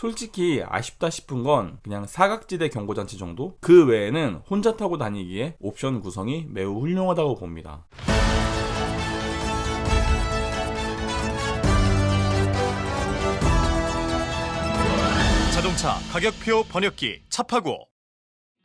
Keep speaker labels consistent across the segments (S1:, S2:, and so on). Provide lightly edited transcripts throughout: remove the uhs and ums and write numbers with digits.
S1: 솔직히 아쉽다 싶은 건 그냥 사각지대 경고장치 정도? 그 외에는 혼자 타고 다니기에 옵션 구성이 매우 훌륭하다고 봅니다.
S2: 자동차 가격표 번역기 차파고.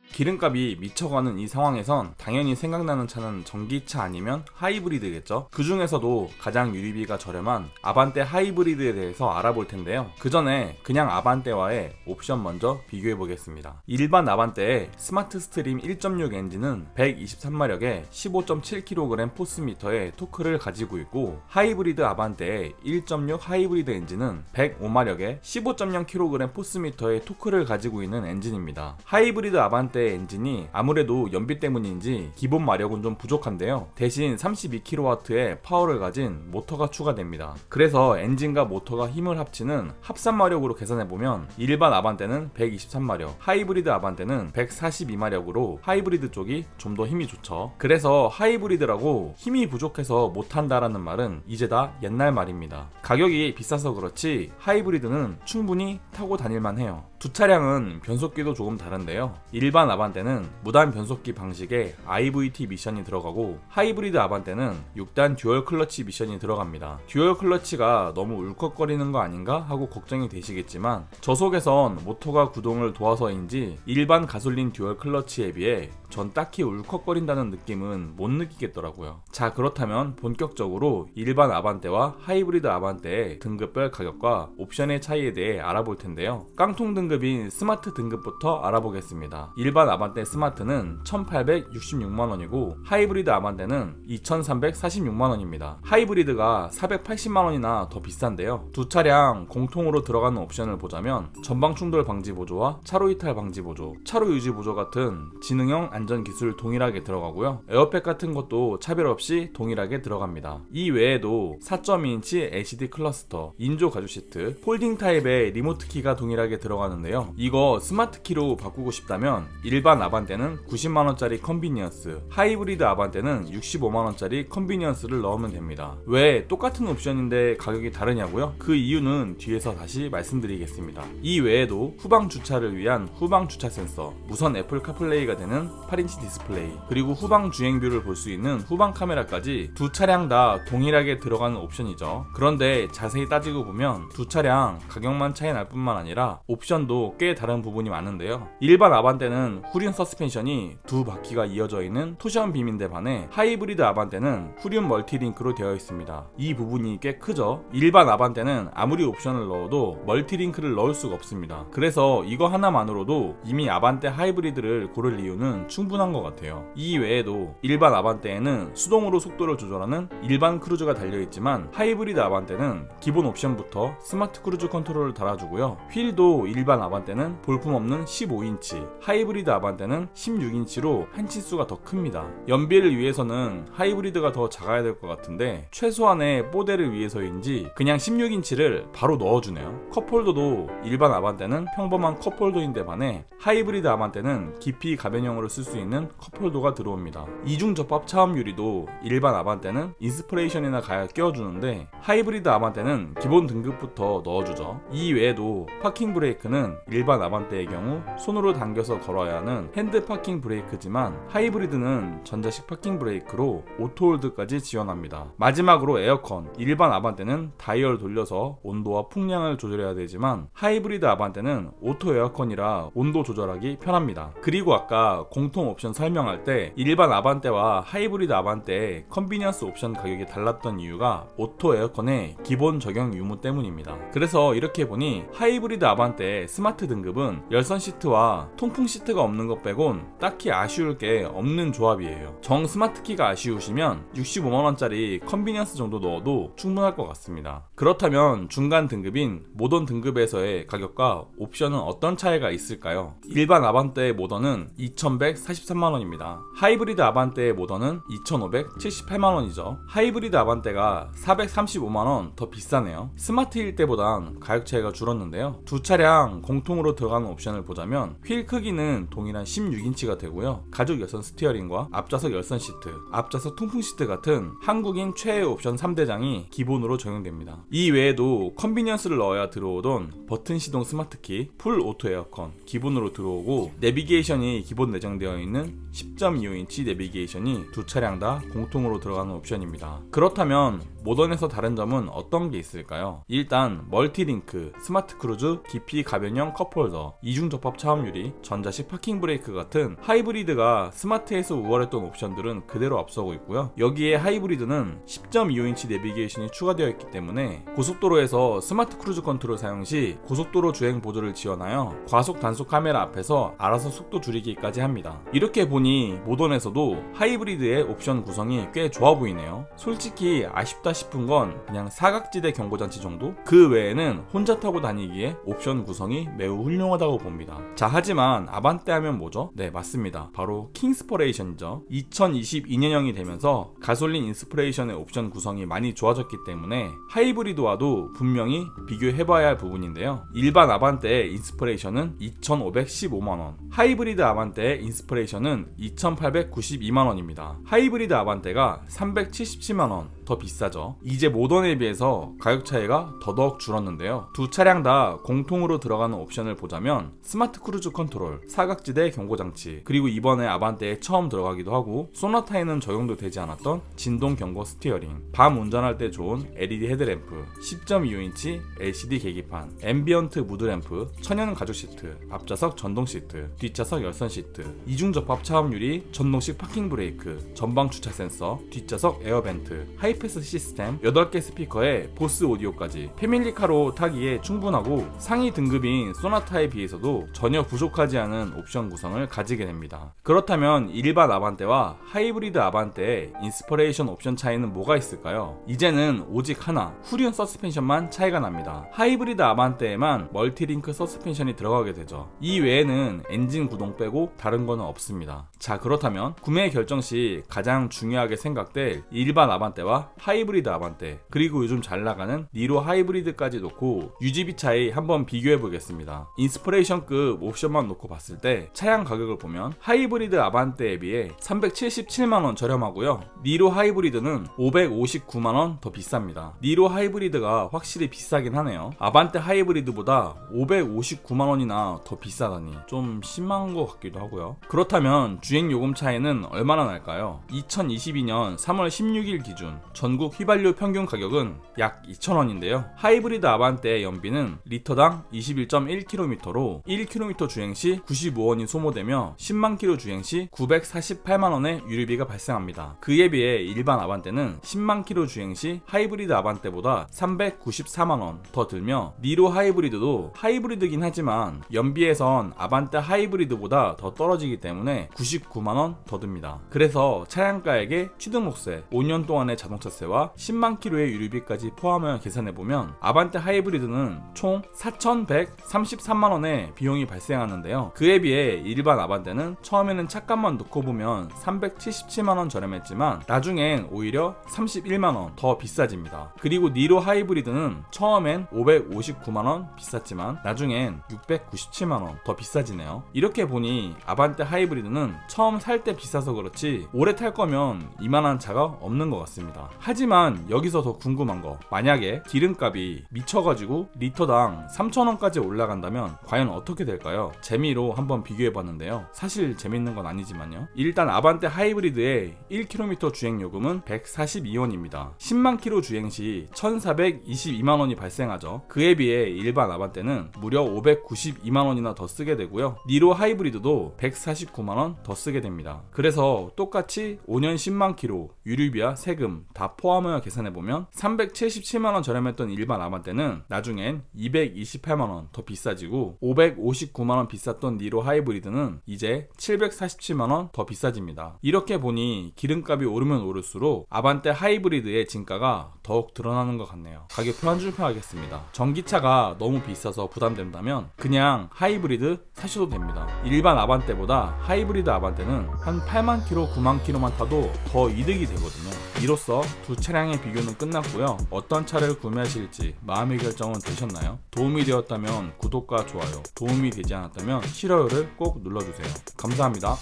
S1: 기름값이 미쳐가는 이 상황에선 당연히 생각나는 차는 전기차 아니면 하이브리드겠죠. 그 중에서도 가장 유리비가 저렴한 아반떼 하이브리드에 대해서 알아볼 텐데요. 그 전에 그냥 아반떼와의 옵션 먼저 비교해 보겠습니다. 일반 아반떼의 스마트 스트림 1.6 엔진은 123마력에 15.7kg 포스미터의 토크를 가지고 있고, 하이브리드 아반떼의 1.6 하이브리드 엔진은 105마력에 15.0kg 포스미터의 토크를 가지고 있는 엔진입니다. 하이브리드 아반떼 엔진이 아무래도 연비 때문인지 기본 마력은 좀 부족한데요. 대신 32kW의 파워를 가진 모터가 추가됩니다. 그래서 엔진과 모터가 힘을 합치는 합산 마력으로 계산해보면 일반 아반떼는 123마력, 하이브리드 아반떼는 142마력으로 하이브리드 쪽이 좀 더 힘이 좋죠. 그래서 하이브리드라고 힘이 부족해서 못한다라는 말은 이제 다 옛날 말입니다. 가격이 비싸서 그렇지 하이브리드는 충분히 타고 다닐만 해요. 두 차량은 변속기도 조금 다른데요. 일반 아반떼는 무단 변속기 방식의 IVT 미션이 들어가고, 하이브리드 아반떼는 6단 듀얼 클러치 미션이 들어갑니다. 듀얼 클러치가 너무 울컥거리는 거 아닌가 하고 걱정이 되시겠지만, 저속에선 모터가 구동을 도와서인지 일반 가솔린 듀얼 클러치에 비해 전 딱히 울컥거린다는 느낌은 못 느끼겠더라고요. 자, 그렇다면 본격적으로 일반 아반떼와 하이브리드 아반떼의 등급별 가격과 옵션의 차이에 대해 알아볼 텐데요. 깡통 등급인 스마트 등급부터 알아보겠습니다. 일반 아반떼 스마트는 1,866만원이고 하이브리드 아반떼는 2,346만원입니다. 하이브리드가 480만원이나 더 비싼데요. 두 차량 공통으로 들어가는 옵션을 보자면 전방 충돌 방지 보조와 차로 이탈 방지 보조, 차로 유지 보조 같은 지능형 안전 기술 동일하게 들어가고요. 에어백 같은 것도 차별 없이 동일하게 들어갑니다. 이 외에도 4.2인치 LCD 클러스터, 인조 가죽 시트, 폴딩 타입의 리모트 키가 동일하게 들어가는데요. 이거 스마트 키로 바꾸고 싶다면 일반 아반떼는 90만원짜리 컨비니언스, 하이브리드 아반떼는 65만원짜리 컨비니언스를 넣으면 됩니다. 왜 똑같은 옵션인데 가격이 다르냐고요? 그 이유는 뒤에서 다시 말씀드리겠습니다. 이 외에도 후방 주차를 위한 후방 주차 센서, 무선 애플 카플레이가 되는 8인치 디스플레이, 그리고 후방 주행뷰를 볼 수 있는 후방 카메라까지 두 차량 다 동일하게 들어가는 옵션이죠. 그런데 자세히 따지고 보면 두 차량 가격만 차이 날 뿐만 아니라 옵션도 꽤 다른 부분이 많은데요. 일반 아반떼는 후륜 서스펜션이 두 바퀴가 이어져 있는 토션 빔인데 반해 하이브리드 아반떼는 후륜 멀티링크로 되어 있습니다. 이 부분이 꽤 크죠. 일반 아반떼는 아무리 옵션을 넣어도 멀티링크를 넣을 수가 없습니다. 그래서 이거 하나만으로도 이미 아반떼 하이브리드를 고를 이유는 충분한 것 같아요. 이 외에도 일반 아반떼에는 수동으로 속도를 조절하는 일반 크루즈가 달려있지만, 하이브리드 아반떼는 기본 옵션부터 스마트 크루즈 컨트롤을 달아주고요. 휠도 일반 아반떼는 볼품없는 15인치, 하이브리드 아반떼는 16인치로 한 치수가 더 큽니다. 연비를 위해서는 하이브리드가 더 작아야 될 것 같은데 최소한의 뽀대를 위해서인지 그냥 16인치를 바로 넣어주네요. 컵홀더도 일반 아반떼는 평범한 컵홀더인데 반해 하이브리드 아반떼는 깊이 가변형으로 쓸 수 있는 컵홀더가 들어옵니다. 이중 접합 차음 유리도 일반 아반떼는 인스퍼레이션이나 가야 끼워주는데 하이브리드 아반떼는 기본 등급부터 넣어주죠. 이 외에도 파킹 브레이크는 일반 아반떼의 경우 손으로 당겨서 걸어야 하는 핸드 파킹 브레이크지만, 하이브리드는 전자식 파킹 브레이크로 오토홀드까지 지원합니다. 마지막으로 에어컨, 일반 아반떼는 다이얼 돌려서 온도와 풍량을 조절해야 되지만 하이브리드 아반떼는 오토 에어컨이라 온도 조절하기 편합니다. 그리고 아까 공통 옵션 설명할 때 일반 아반떼와 하이브리드 아반떼의 컨비니언스 옵션 가격이 달랐던 이유가 오토 에어컨의 기본 적용 유무 때문입니다. 그래서 이렇게 보니 하이브리드 아반떼의 스마트 등급은 열선 시트와 통풍 시트가 없는 것 빼곤 딱히 아쉬울 게 없는 조합이에요. 정 스마트 키가 아쉬우시면 65만원짜리 컨비니언스 정도 넣어도 충분할 것 같습니다. 그렇다면 중간 등급인 모던 등급에서의 가격과 옵션은 어떤 차이가 있을까요? 일반 아반떼의 모던은 2,143만원입니다. 하이브리드 아반떼의 모던은 2,578만원이죠. 하이브리드 아반떼가 435만원 더 비싸네요. 스마트일 때보단 가격 차이가 줄었는데요. 두 차량 공통으로 들어가는 옵션을 보자면 휠 크기는 시트는 동일한 16인치가 되고요. 가죽 열선 스티어링과 앞좌석 열선 시트, 앞좌석 통풍 시트 같은 한국인 최애 옵션 3대장이 기본으로 적용됩니다. 이 외에도 컨비니언스를 넣어야 들어오던 버튼 시동 스마트키, 풀 오토 에어컨 기본으로 들어오고, 내비게이션이 기본 내장되어 있는 10.25인치 내비게이션이 두 차량 다 공통으로 들어가는 옵션입니다. 그렇다면 모던에서 다른 점은 어떤 게 있을까요? 일단 멀티링크, 스마트 크루즈, 깊이 가변형 컵홀더, 이중 접합 차음 유리, 전자식 파킹 브레이크 같은 하이브리드가 스마트에서 우월했던 옵션들은 그대로 앞서고 있고요. 여기에 하이브리드는 10.25인치 내비게이션이 추가되어 있기 때문에 고속도로에서 스마트 크루즈 컨트롤 사용 시 고속도로 주행 보조를 지원하여 과속 단속 카메라 앞에서 알아서 속도 줄이기까지 합니다. 이렇게 보니 모던에서도 하이브리드의 옵션 구성이 꽤 좋아 보이네요. 솔직히 아쉽다 싶은 건 그냥 사각지대 경고장치 정도? 그 외에는 혼자 타고 다니기에 옵션 구성이 매우 훌륭하다고 봅니다. 자, 하지만 아반떼 하면 뭐죠? 네, 맞습니다. 바로 킹스퍼레이션이죠. 2022년형이 되면서 가솔린 인스피레이션의 옵션 구성이 많이 좋아졌기 때문에 하이브리드와도 분명히 비교해봐야 할 부분인데요. 일반 아반떼의 인스피레이션은 2,515만원, 하이브리드 아반떼의 인스피레이션은 2,892만원입니다. 하이브리드 아반떼가 377만원 더 비싸죠. 이제 모던에 비해서 가격 차이가 더더욱 줄었는데요. 두 차량 다 공통으로 들어가는 옵션을 보자면 스마트 크루즈 컨트롤, 사각지대 경고장치, 그리고 이번에 아반떼에 처음 들어가기도 하고 소나타에는 적용도 되지 않았던 진동 경고 스티어링, 밤 운전할 때 좋은 LED 헤드램프, 10.25인치 LCD 계기판, 앰비언트 무드램프, 천연 가죽 시트, 앞좌석 전동 시트, 뒷좌석 열선 시트, 이중 접합 차음 유리, 전동식 파킹 브레이크, 전방 주차 센서, 뒷좌석 에어벤트, 하이패스 시스템, 8개 스피커에 보스 오디오까지 패밀리카로 타기에 충분하고 상위 등급인 소나타에 비해서도 전혀 부족하지 않은 옵션 구성을 가지게 됩니다. 그렇다면 일반 아반떼와 하이브리드 아반떼의 인스퍼레이션 옵션 차이는 뭐가 있을까요? 이제는 오직 하나, 후륜 서스펜션만 차이가 납니다. 하이브리드 아반떼에만 멀티링크 서스펜션이 들어가게 되죠. 이 외에는 엔진 구동 빼고 다른 거는 없습니다. 자, 그렇다면 구매 결정 시 가장 중요하게 생각될 일반 아반떼와 하이브리드 아반떼, 그리고 요즘 잘 나가는 니로 하이브리드까지 놓고 유지비 차이 한번 비교해 보겠습니다. 인스피레이션급 옵션만 놓고 봤을 때 차량 가격을 보면 하이브리드 아반떼에 비해 377만원 저렴하고요. 니로 하이브리드는 559만원 더 비쌉니다. 니로 하이브리드가 확실히 비싸긴 하네요. 아반떼 하이브리드보다 559만원이나 더 비싸다니 좀 심한 것 같기도 하고요. 그렇다면 주행요금 차이는 얼마나 날까요? 2022년 3월 16일 기준 전국 휘발유 평균 가격은 약 2,000원인데요. 하이브리드 아반떼의 연비는 리터당 21.1km로 1km 주행 시 95원이 소모되며 10만 km 주행 시 948만원의 유류비가 발생합니다. 그에 비해 일반 아반떼는 10만 km 주행 시 하이브리드 아반떼보다 394만원 더 들며 니로 하이브리드도 하이브리드긴 하지만 연비에선 아반떼 하이브리드보다 더 떨어지기 때문에 99만원 더 듭니다. 그래서 차량가액에 취등록세, 5년 동안의 자동차세와 10만 km의 유류비까지 포함하여 계산해보면 아반떼 하이브리드는 총 4,133만원의 비용이 발생하는데요. 그에 비해 일반 아반떼는 처음에는 차값만 놓고 보면 377만원 저렴했지만 나중엔 오히려 31만원 더 비싸집니다. 그리고 니로 하이브리드는 처음엔 559만원 비쌌지만 나중엔 697만원 더 비싸지네요. 이렇게 보니 아반떼 하이브리드는 처음 살 때 비싸서 그렇지 오래 탈 거면 이만한 차가 없는 것 같습니다. 하지만 여기서 더 궁금한 거, 만약에 기름값이 미쳐가지고 리터당 3,000원까지 올라간다면 과연 어떻게 될까요? 재미로 한번 비교해봤는데요. 사실 재밌는 건 아니지만요. 일단 아반떼 하이브리드의 1km 주행요금은 142원입니다. 10만 km 주행 시 1,422만원이 발생하죠. 그에 비해 일반 아반떼는 무려 592만원이나 더 쓰게 되고요. 니로 하이브리드도 149만원 더 쓰게 됩니다. 그래서 똑같이 5년 10만 km 유류비와 세금 다 포함하여 계산해보면 377만원 저렴했던 일반 아반떼는 나중엔 228만원 더 비싸지고 559만원 비쌌던 니로 하이브리드는 이제 747만원 더 비싸집니다. 이렇게 보니 기름값이 오르면 오를수록 아반떼 하이브리드의 진가가 더욱 드러나는 것 같네요. 가격표 한 줄 평하겠습니다. 전기차가 너무 비싸서 부담된다면 그냥 하이브리드 사셔도 됩니다. 일반 아반떼보다 하이브리드 아반떼는 한 8만 km, 9만 km만 타도 더 이득이 되거든요. 이로써 두 차량의 비교는 끝났고요. 어떤 차를 구매하실지 마음의 결정은 되셨나요? 도움이 되었다면 구독과 좋아요, 도움이 되지 않았다면 싫어요를 꼭 눌러주세요. 감사합니다.